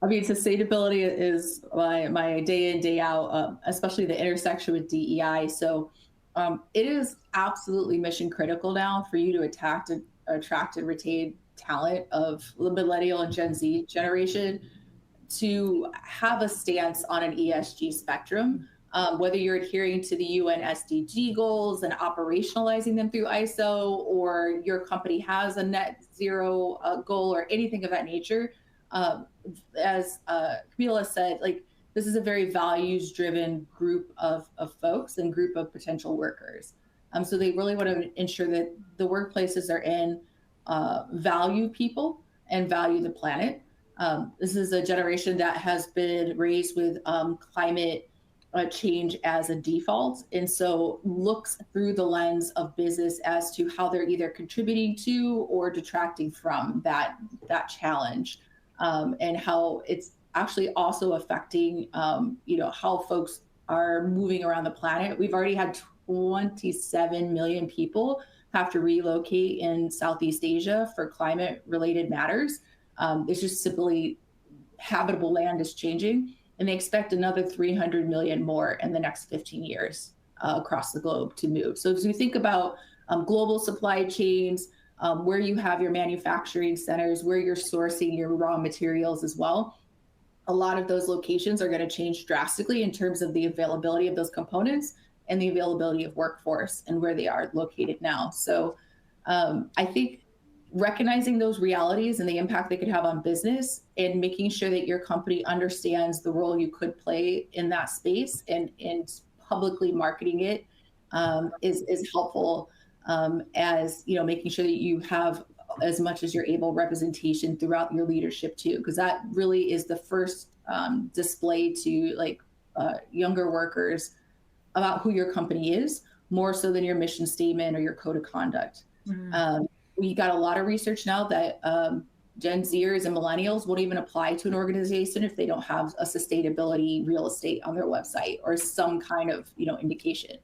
mean, sustainability is my day in, day out, especially the intersection with DEI. So it is absolutely mission critical now for you to attract and retain talent of the millennial and Gen Z generation to have a stance on an ESG spectrum, whether you're adhering to the UN SDG goals and operationalizing them through ISO, or your company has a net zero goal or anything of that nature. Um, as Camila said, like this is a very values driven group of folks and group of potential workers. So they really want to ensure that the workplaces they're in value people and value the planet. This is a generation that has been raised with climate change as a default, and so looks through the lens of business as to how they're either contributing to or detracting from that challenge, and how it's actually also affecting, how folks are moving around the planet. We've already had 27 million people have to relocate in Southeast Asia for climate related matters. It's just simply habitable land is changing, and they expect another 300 million more in the next 15 years across the globe to move. So as we think about global supply chains, where you have your manufacturing centers, where you're sourcing your raw materials as well, a lot of those locations are going to change drastically in terms of the availability of those components and the availability of workforce and where they are located now. So I think recognizing those realities and the impact they could have on business and making sure that your company understands the role you could play in that space and publicly marketing it is helpful, as making sure that you have as much as you're able representation throughout your leadership too, because that really is the first display to younger workers about who your company is, more so than your mission statement or your code of conduct. We got a lot of research now that Gen Zers and millennials won't even apply to an organization if they don't have a sustainability real estate on their website or some kind of indication.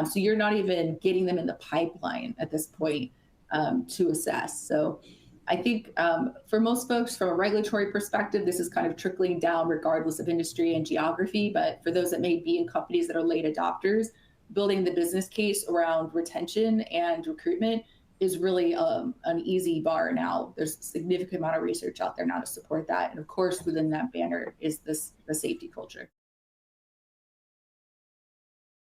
So you're not even getting them in the pipeline at this point to assess. So I think for most folks, from a regulatory perspective, this is kind of trickling down regardless of industry and geography. But for those that may be in companies that are late adopters, building the business case around retention and recruitment is really an easy bar now. There's a significant amount of research out there now to support that. And of course, within that banner is the safety culture.